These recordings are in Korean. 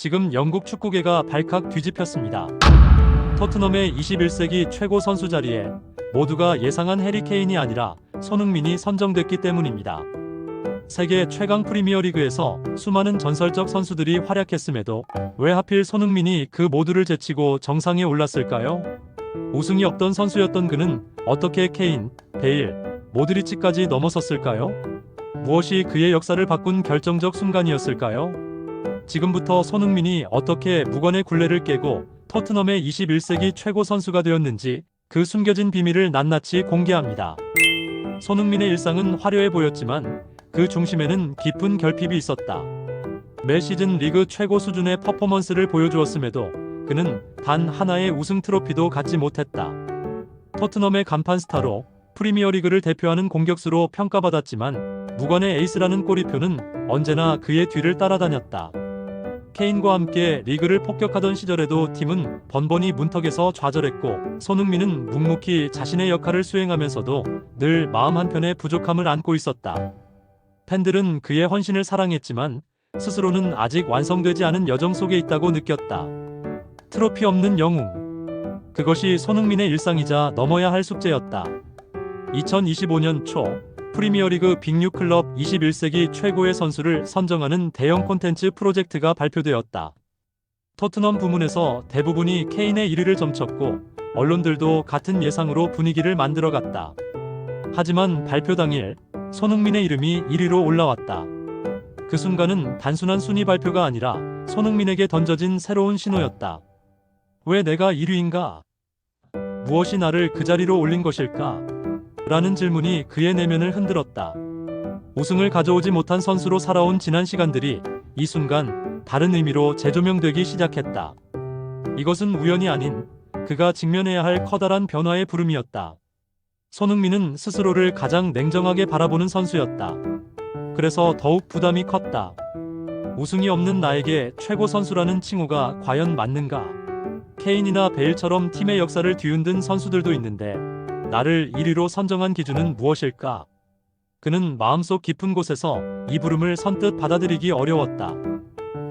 지금 영국 축구계가 발칵 뒤집혔습니다. 토트넘의 21세기 최고 선수 자리에 모두가 예상한 해리 케인이 아니라 손흥민이 선정됐기 때문입니다. 세계 최강 프리미어리그에서 수많은 전설적 선수들이 활약했음에도 왜 하필 손흥민이 그 모두를 제치고 정상에 올랐을까요? 우승이 없던 선수였던 그는 어떻게 케인, 베일, 모드리치까지 넘어섰을까요? 무엇이 그의 역사를 바꾼 결정적 순간이었을까요? 지금부터 손흥민이 어떻게 무관의 굴레를 깨고 토트넘의 21세기 최고 선수가 되었는지 그 숨겨진 비밀을 낱낱이 공개합니다. 손흥민의 일상은 화려해 보였지만 그 중심에는 깊은 결핍이 있었다. 매 시즌 리그 최고 수준의 퍼포먼스를 보여주었음에도 그는 단 하나의 우승 트로피도 갖지 못했다. 토트넘의 간판 스타로 프리미어리그를 대표하는 공격수로 평가받았지만 무관의 에이스라는 꼬리표는 언제나 그의 뒤를 따라다녔다. 케인과 함께 리그를 폭격하던 시절에도 팀은 번번이 문턱에서 좌절했고 손흥민은 묵묵히 자신의 역할을 수행하면서도 늘 마음 한편에 부족함을 안고 있었다. 팬들은 그의 헌신을 사랑했지만 스스로는 아직 완성되지 않은 여정 속에 있다고 느꼈다. 트로피 없는 영웅. 그것이 손흥민의 일상이자 넘어야 할 숙제였다. 2025년 초 프리미어리그 빅6 클럽 21세기 최고의 선수를 선정하는 대형 콘텐츠 프로젝트가 발표되었다. 토트넘 부문에서 대부분이 케인의 1위를 점쳤고 언론들도 같은 예상으로 분위기를 만들어갔다. 하지만 발표 당일 손흥민의 이름이 1위로 올라왔다. 그 순간은 단순한 순위 발표가 아니라 손흥민에게 던져진 새로운 신호였다. 왜 내가 1위인가? 무엇이 나를 그 자리로 올린 것일까? 라는 질문이 그의 내면을 흔들었다. 우승을 가져오지 못한 선수로 살아온 지난 시간들이 이 순간 다른 의미로 재조명되기 시작했다. 이것은 우연이 아닌 그가 직면해야 할 커다란 변화의 부름이었다. 손흥민은 스스로를 가장 냉정하게 바라보는 선수였다. 그래서 더욱 부담이 컸다. 우승이 없는 나에게 최고 선수라는 칭호가 과연 맞는가? 케인이나 베일처럼 팀의 역사를 뒤흔든 선수들도 있는데 나를 1위로 선정한 기준은 무엇일까? 그는 마음속 깊은 곳에서 이 부름을 선뜻 받아들이기 어려웠다.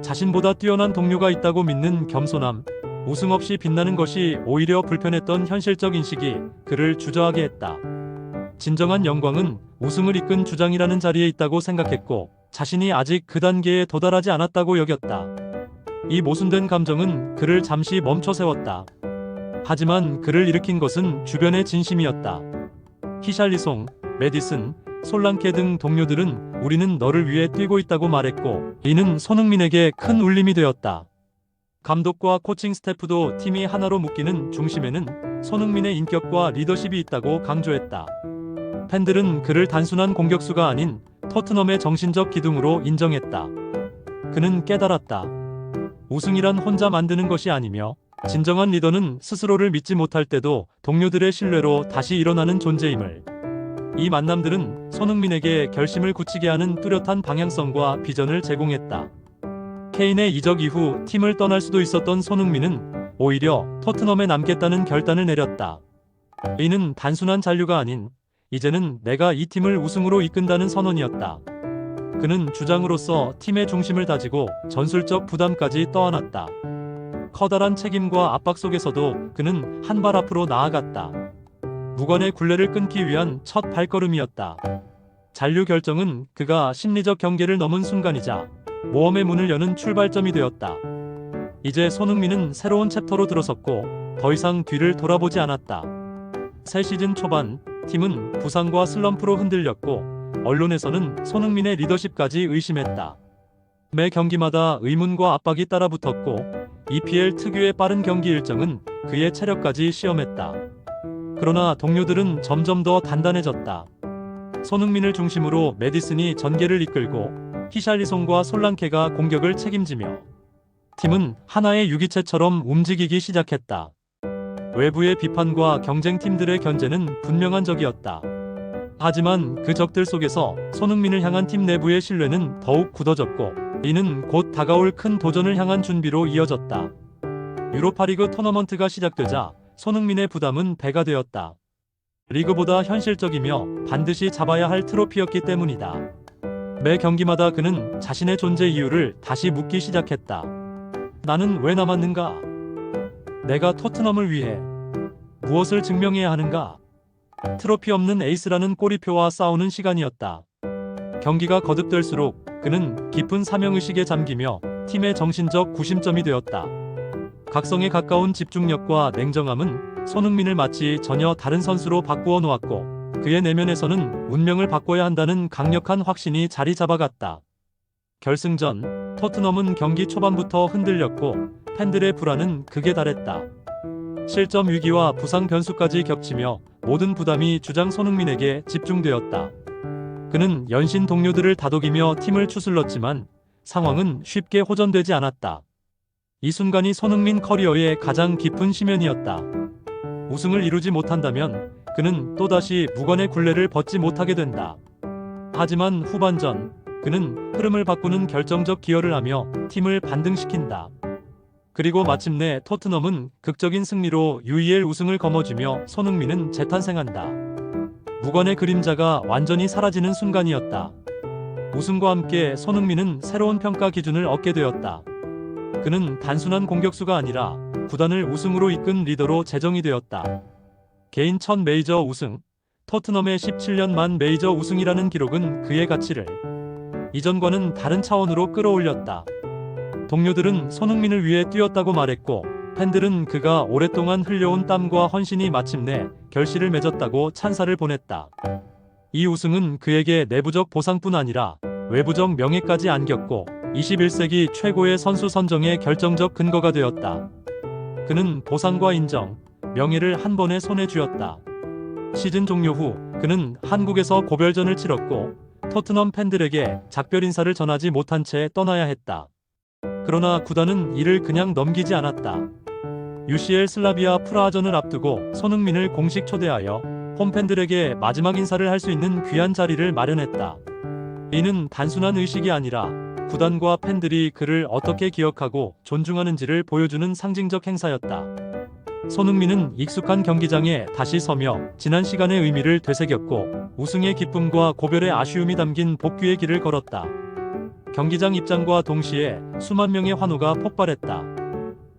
자신보다 뛰어난 동료가 있다고 믿는 겸손함, 우승 없이 빛나는 것이 오히려 불편했던 현실적 인식이 그를 주저하게 했다. 진정한 영광은 우승을 이끈 주장이라는 자리에 있다고 생각했고 자신이 아직 그 단계에 도달하지 않았다고 여겼다. 이 모순된 감정은 그를 잠시 멈춰 세웠다. 하지만 그를 일으킨 것은 주변의 진심이었다. 히샬리송, 메디슨, 솔랑케 등 동료들은 우리는 너를 위해 뛰고 있다고 말했고 이는 손흥민에게 큰 울림이 되었다. 감독과 코칭 스태프도 팀이 하나로 묶이는 중심에는 손흥민의 인격과 리더십이 있다고 강조했다. 팬들은 그를 단순한 공격수가 아닌 토트넘의 정신적 기둥으로 인정했다. 그는 깨달았다. 우승이란 혼자 만드는 것이 아니며 진정한 리더는 스스로를 믿지 못할 때도 동료들의 신뢰로 다시 일어나는 존재임을. 이 만남들은 손흥민에게 결심을 굳히게 하는 뚜렷한 방향성과 비전을 제공했다. 케인의 이적 이후 팀을 떠날 수도 있었던 손흥민은 오히려 토트넘에 남겠다는 결단을 내렸다. 이는 단순한 잔류가 아닌 이제는 내가 이 팀을 우승으로 이끈다는 선언이었다. 그는 주장으로서 팀의 중심을 다지고 전술적 부담까지 떠안았다. 커다란 책임과 압박 속에서도 그는 한 발 앞으로 나아갔다. 무관의 굴레를 끊기 위한 첫 발걸음이었다. 잔류 결정은 그가 심리적 경계를 넘은 순간이자 모험의 문을 여는 출발점이 되었다. 이제 손흥민은 새로운 챕터로 들어섰고 더 이상 뒤를 돌아보지 않았다. 새 시즌 초반 팀은 부상과 슬럼프로 흔들렸고 언론에서는 손흥민의 리더십까지 의심했다. 매 경기마다 의문과 압박이 따라붙었고 EPL 특유의 빠른 경기 일정은 그의 체력까지 시험했다. 그러나 동료들은 점점 더 단단해졌다. 손흥민을 중심으로 메디슨이 전개를 이끌고 히샬리송과 솔랑케가 공격을 책임지며 팀은 하나의 유기체처럼 움직이기 시작했다. 외부의 비판과 경쟁팀들의 견제는 분명한 적이었다. 하지만 그 적들 속에서 손흥민을 향한 팀 내부의 신뢰는 더욱 굳어졌고 이는 곧 다가올 큰 도전을 향한 준비로 이어졌다. 유로파리그 토너먼트가 시작되자 손흥민의 부담은 배가 되었다. 리그보다 현실적이며 반드시 잡아야 할 트로피였기 때문이다. 매 경기마다 그는 자신의 존재 이유를 다시 묻기 시작했다. 나는 왜 남았는가? 내가 토트넘을 위해 무엇을 증명해야 하는가? 트로피 없는 에이스라는 꼬리표와 싸우는 시간이었다. 경기가 거듭될수록 그는 깊은 사명의식에 잠기며 팀의 정신적 구심점이 되었다. 각성에 가까운 집중력과 냉정함은 손흥민을 마치 전혀 다른 선수로 바꾸어 놓았고, 그의 내면에서는 운명을 바꿔야 한다는 강력한 확신이 자리 잡아갔다. 결승전, 토트넘은 경기 초반부터 흔들렸고 팬들의 불안은 극에 달했다. 실점 위기와 부상 변수까지 겹치며 모든 부담이 주장 손흥민에게 집중되었다. 그는 연신 동료들을 다독이며 팀을 추슬렀지만 상황은 쉽게 호전되지 않았다. 이 순간이 손흥민 커리어의 가장 깊은 시면이었다. 우승을 이루지 못한다면 그는 또다시 무관의 굴레를 벗지 못하게 된다. 하지만 후반전, 그는 흐름을 바꾸는 결정적 기여를 하며 팀을 반등시킨다. 그리고 마침내 토트넘은 극적인 승리로 UEL 우승을 거머쥐며 손흥민은 재탄생한다. 무관의 그림자가 완전히 사라지는 순간이었다. 우승과 함께 손흥민은 새로운 평가 기준을 얻게 되었다. 그는 단순한 공격수가 아니라 구단을 우승으로 이끈 리더로 제정이 되었다. 개인 첫 메이저 우승, 토트넘의 17년 만 메이저 우승이라는 기록은 그의 가치를 이전과는 다른 차원으로 끌어올렸다. 동료들은 손흥민을 위해 뛰었다고 말했고, 팬들은 그가 오랫동안 흘려온 땀과 헌신이 마침내 결실을 맺었다고 찬사를 보냈다. 이 우승은 그에게 내부적 보상뿐 아니라 외부적 명예까지 안겼고 21세기 최고의 선수 선정의 결정적 근거가 되었다. 그는 보상과 인정, 명예를 한 번에 손에 쥐었다. 시즌 종료 후 그는 한국에서 고별전을 치렀고 토트넘 팬들에게 작별 인사를 전하지 못한 채 떠나야 했다. 그러나 구단은 이를 그냥 넘기지 않았다. UCL 슬라비아 프라하전을 앞두고 손흥민을 공식 초대하여 홈팬들에게 마지막 인사를 할 수 있는 귀한 자리를 마련했다. 이는 단순한 의식이 아니라 구단과 팬들이 그를 어떻게 기억하고 존중하는지를 보여주는 상징적 행사였다. 손흥민은 익숙한 경기장에 다시 서며 지난 시간의 의미를 되새겼고 우승의 기쁨과 고별의 아쉬움이 담긴 복귀의 길을 걸었다. 경기장 입장과 동시에 수만 명의 환호가 폭발했다.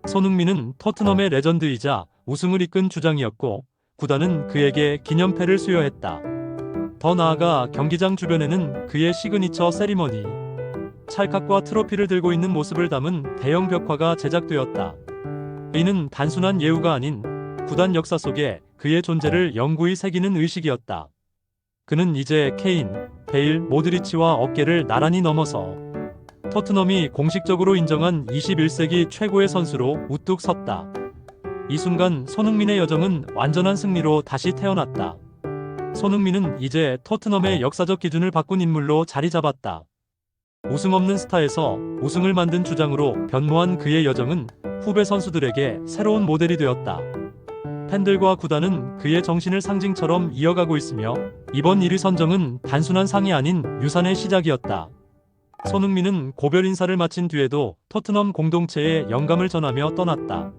손흥민은 토트넘의 레전드이자 우승을 이끈 주장이었고 구단은 그에게 기념패를 수여했다. 더 나아가 경기장 주변에는 그의 시그니처 세리머니, 찰칵과 트로피를 들고 있는 모습을 담은 대형 벽화가 제작되었다. 이는 단순한 예우가 아닌 구단 역사 속에 그의 존재를 영구히 새기는 의식이었다. 그는 이제 케인, 베일, 모드리치와 어깨를 나란히 넘어서 토트넘이 공식적으로 인정한 21세기 최고의 선수로 우뚝 섰다. 이 순간 손흥민의 여정은 완전한 승리로 다시 태어났다. 손흥민은 이제 토트넘의 역사적 기준을 바꾼 인물로 자리 잡았다. 우승 없는 스타에서 우승을 만든 주장으로 변모한 그의 여정은 후배 선수들에게 새로운 모델이 되었다. 팬들과 구단은 그의 정신을 상징처럼 이어가고 있으며 이번 1위 선정은 단순한 상이 아닌 유산의 시작이었다. 손흥민은 고별 인사를 마친 뒤에도 토트넘 공동체에 영감을 전하며 떠났다.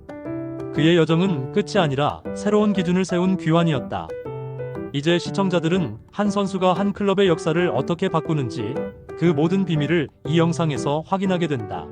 그의 여정은 끝이 아니라 새로운 기준을 세운 귀환이었다. 이제 시청자들은 한 선수가 한 클럽의 역사를 어떻게 바꾸는지 그 모든 비밀을 이 영상에서 확인하게 된다.